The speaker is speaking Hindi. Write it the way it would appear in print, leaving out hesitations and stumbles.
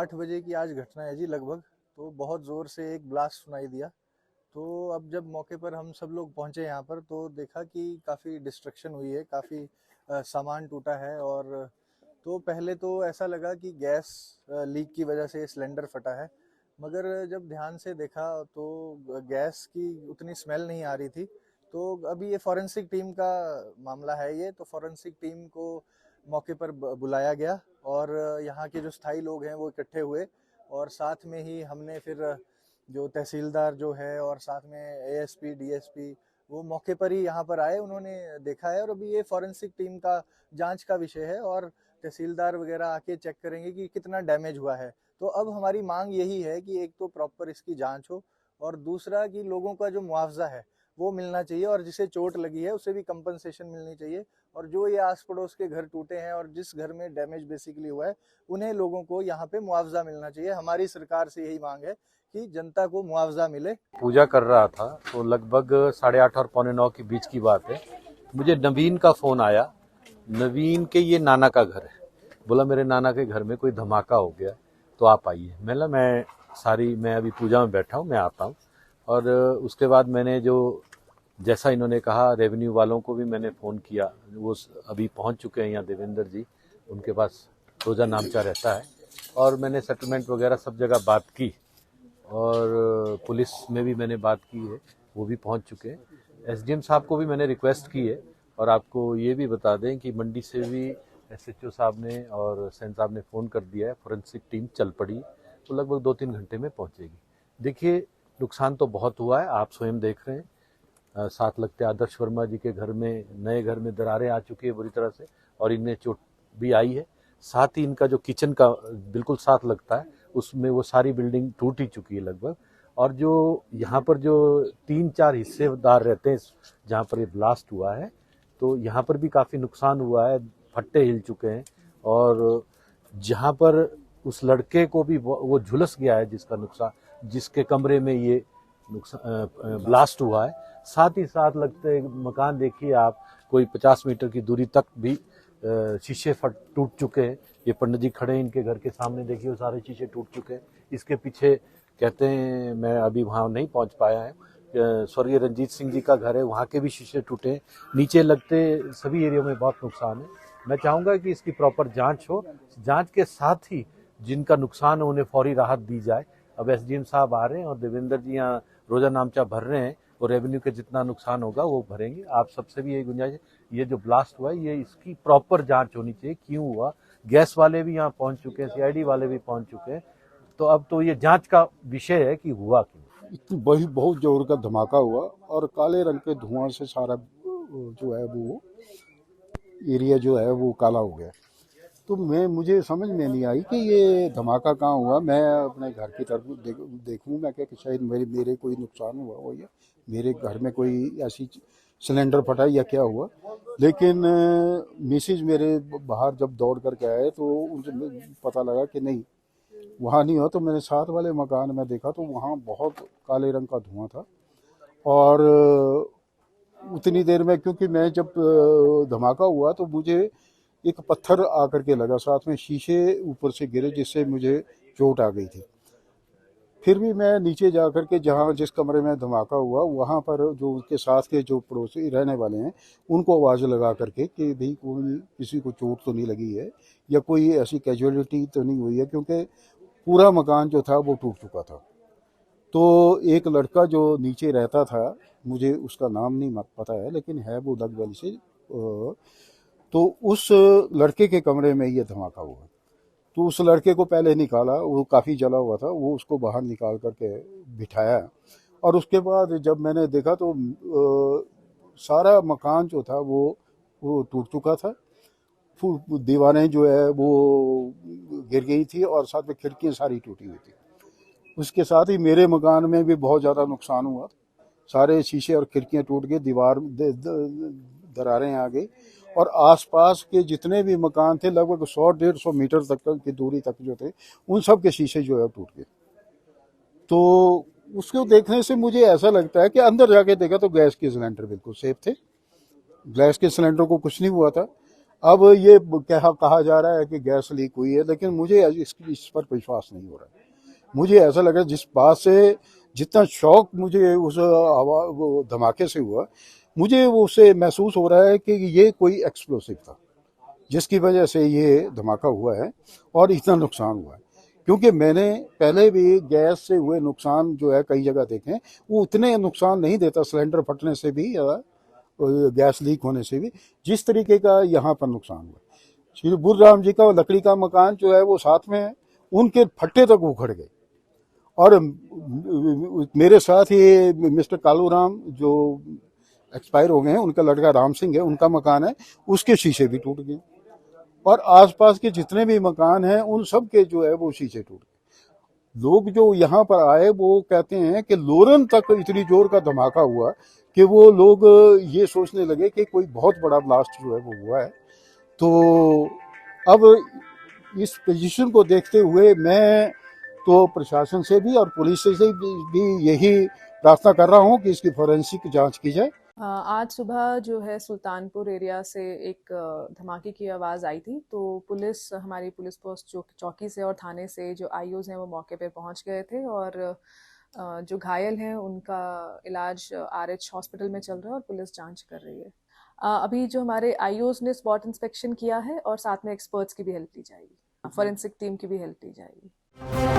8 बजे की आज घटना है जी लगभग। तो बहुत ज़ोर से एक ब्लास्ट सुनाई दिया। तो अब जब मौके पर हम सब लोग पहुंचे यहाँ पर तो देखा कि काफ़ी डिस्ट्रक्शन हुई है, काफ़ी सामान टूटा है। और तो पहले तो ऐसा लगा कि गैस लीक की वजह से सिलेंडर फटा है, मगर जब ध्यान से देखा तो गैस की उतनी स्मेल नहीं आ रही थी। तो अभी ये फॉरेंसिक टीम का मामला है। ये तो फॉरेंसिक टीम को मौके पर बुलाया गया और यहाँ के जो स्थायी लोग हैं वो इकट्ठे हुए। और साथ में ही हमने फिर जो तहसीलदार जो है और साथ में एएसपी डीएसपी वो मौके पर ही यहाँ पर आए, उन्होंने देखा है। और अभी ये फॉरेंसिक टीम का जांच का विषय है और तहसीलदार वगैरह आके चेक करेंगे कि कितना डैमेज हुआ है। तो अब हमारी मांग यही है कि एक तो प्रॉपर इसकी जांच हो और दूसरा कि लोगों का जो मुआवजा है वो मिलना चाहिए और जिसे चोट लगी है उसे भी कंपनसेशन मिलनी चाहिए। और जो ये आस पड़ोस के घर टूटे हैं और जिस घर में डैमेज बेसिकली हुआ है उन्हें लोगों को यहाँ पे मुआवजा मिलना चाहिए। हमारी सरकार से यही मांग है कि जनता को मुआवजा मिले। पूजा कर रहा था तो लगभग 8:30 और 8:45 के बीच की बात है। मुझे नवीन का फोन आया। नवीन के ये नाना का घर है। बोला मेरे नाना के घर में कोई धमाका हो गया तो आप आइए। मैं अभी पूजा में बैठा हूँ, मैं आता हूँ। और उसके बाद मैंने जो जैसा इन्होंने कहा रेवेन्यू वालों को भी मैंने फ़ोन किया। वो अभी पहुँच चुके हैं यहाँ, देवेंद्र जी, उनके पास रोज़ा नामचा रहता है। और मैंने सेटलमेंट वगैरह सब जगह बात की और पुलिस में भी मैंने बात की है, वो भी पहुंच चुके हैं। एसडीएम साहब को भी मैंने रिक्वेस्ट की है। और आपको ये भी बता दें कि मंडी से भी एसएचओ साहब ने और सैन साहब ने फ़ोन कर दिया है, फॉरेंसिक टीम चल पड़ी, तो लगभग 2-3 घंटे में पहुंचेगी। देखिए नुकसान तो बहुत हुआ है, आप स्वयं देख रहे हैं। साथ लगते आदर्श वर्मा जी के घर में, नए घर में दरारें आ चुकी है बुरी तरह से और इनमें चोट भी आई है। साथ ही इनका जो किचन का बिल्कुल साथ लगता है उसमें वो सारी बिल्डिंग टूट ही चुकी है लगभग। और जो यहाँ पर जो 3-4 हिस्सेदार रहते हैं जहाँ पर ये ब्लास्ट हुआ है, तो यहाँ पर भी काफ़ी नुकसान हुआ है, फट्टे हिल चुके हैं। और जहाँ पर उस लड़के को भी वो झुलस गया है, जिसके कमरे में ये नुकसान ब्लास्ट हुआ है। साथ ही साथ लगते मकान देखिए आप, कोई 50 मीटर की दूरी तक भी शीशे टूट चुके हैं। ये पंडित जी खड़े हैं इनके घर के सामने, देखिए वो सारे शीशे टूट चुके हैं। इसके पीछे कहते हैं, मैं अभी वहाँ नहीं पहुँच पाया है, स्वर्गीय रंजीत सिंह जी का घर है, वहाँ के भी शीशे टूटे हैं। नीचे लगते सभी एरिया में बहुत नुकसान है। मैं चाहूँगा कि इसकी प्रॉपर जांच हो, जांच के साथ ही जिनका नुकसान है उन्हें फौरी राहत दी जाए। अब एसडीएम साहब आ रहे हैं और देवेंद्र जी यहाँ रोजा नामचा भर रहे हैं और रेवेन्यू के जितना नुकसान होगा वो भरेंगे। आप सबसे भी यही गुंजाइश है, ये जो ब्लास्ट हुआ है ये इसकी प्रॉपर जांच होनी चाहिए, क्यों हुआ। गैस वाले भी यहाँ पहुंच चुके हैं, सीआईडी वाले भी पहुंच चुके हैं। तो अब तो ये जांच का विषय है कि हुआ क्यों। इतनी बड़ी बहुत जोर का धमाका हुआ और काले रंग के धुआं से सारा जो है वो एरिया जो है वो काला हो गया। तो मुझे समझ में नहीं आई कि ये धमाका कहाँ हुआ। मैं अपने घर की तरफ देखूं, मैं क्या कि शायद मेरे कोई नुकसान हुआ हो या मेरे घर में कोई ऐसी सिलेंडर फटा या क्या हुआ। लेकिन मिसेज मेरे बाहर जब दौड़ करके आए तो उनसे पता लगा कि नहीं, वहाँ नहीं हो। तो मैंने साथ वाले मकान में देखा तो वहाँ बहुत काले रंग का धुआं था। और उतनी देर में, क्योंकि मैं जब धमाका हुआ तो मुझे एक पत्थर आकर के लगा, साथ में शीशे ऊपर से गिरे जिससे मुझे चोट आ गई थी। फिर भी मैं नीचे जा कर के जहाँ जिस कमरे में धमाका हुआ वहाँ पर जो उसके साथ के जो पड़ोसी रहने वाले हैं उनको आवाज़ लगा करके कि भाई कोई किसी को चोट तो नहीं लगी है या कोई ऐसी कैजुअलिटी तो नहीं हुई है, क्योंकि पूरा मकान जो था वो टूट चुका था। तो एक लड़का जो नीचे रहता था, मुझे उसका नाम नहीं पता है लेकिन है वो लग वाली से, तो उस लड़के के कमरे में ये धमाका हुआ। तो उस लड़के को पहले निकाला, वो काफ़ी जला हुआ था, वो उसको बाहर निकाल करके बिठाया। और उसके बाद जब मैंने देखा तो सारा मकान जो था वो टूट चुका था। दीवारें जो है वो गिर गई थी और साथ में खिड़कियाँ सारी टूटी हुई थी। उसके साथ ही मेरे मकान में भी बहुत ज़्यादा नुकसान हुआ। सारे शीशे और खिड़कियाँ टूट गई, दीवार दरारें आ गई और आसपास के जितने भी मकान थे लगभग 100-150 मीटर तक की दूरी तक जो थे उन सब के शीशे जो है टूट गए। तो उसको देखने से मुझे ऐसा लगता है कि अंदर जाके देखा तो गैस के सिलेंडर बिल्कुल सेफ थे, गैस के सिलेंडर को कुछ नहीं हुआ था। अब ये कहा जा रहा है कि गैस लीक हुई है, लेकिन मुझे इस पर विश्वास नहीं हो रहा है। मुझे ऐसा लगा जिस बात से जितना शौक मुझे उस वो धमाके से हुआ, मुझे उससे महसूस हो रहा है कि ये कोई एक्सप्लोसिव था जिसकी वजह से ये धमाका हुआ है और इतना नुकसान हुआ है। क्योंकि मैंने पहले भी गैस से हुए नुकसान जो है कई जगह देखे, वो उतने नुकसान नहीं देता सिलेंडर फटने से भी या गैस लीक होने से भी, जिस तरीके का यहाँ पर नुकसान हुआ। श्री बुर्राम जी का लकड़ी का मकान जो है वो साथ में है, उनके फट्टे तक उखड़ गए। और मेरे साथ ये मिस्टर कालूराम जो एक्सपायर हो गए हैं, उनका लड़का राम सिंह है, उनका मकान है, उसके शीशे भी टूट गए। और आसपास के जितने भी मकान हैं उन सब के जो है वो शीशे टूट गए। लोग जो यहाँ पर आए वो कहते हैं कि लोरन तक इतनी जोर का धमाका हुआ कि वो लोग ये सोचने लगे कि कोई बहुत बड़ा ब्लास्ट जो है वो हुआ है। तो अब इस पोजीशन को देखते हुए मैं तो प्रशासन से भी और पुलिस से भी यही प्रार्थना कर रहा हूँ कि इसकी फोरेंसिक जांच की जाए। आज सुबह जो है सुल्तानपुर एरिया से एक धमाके की आवाज़ आई थी, तो हमारी पुलिस पोस्ट चौकी से और थाने से जो आईओज़ हैं वो मौके पे पहुंच गए थे और जो घायल हैं उनका इलाज RH हॉस्पिटल में चल रहा है और पुलिस जांच कर रही है। अभी जो हमारे आईओज़ ने स्पॉट इंस्पेक्शन किया है और साथ में एक्सपर्ट्स की भी हेल्प ली जाएगी, फॉरेंसिक टीम की भी हेल्प ली जाएगी।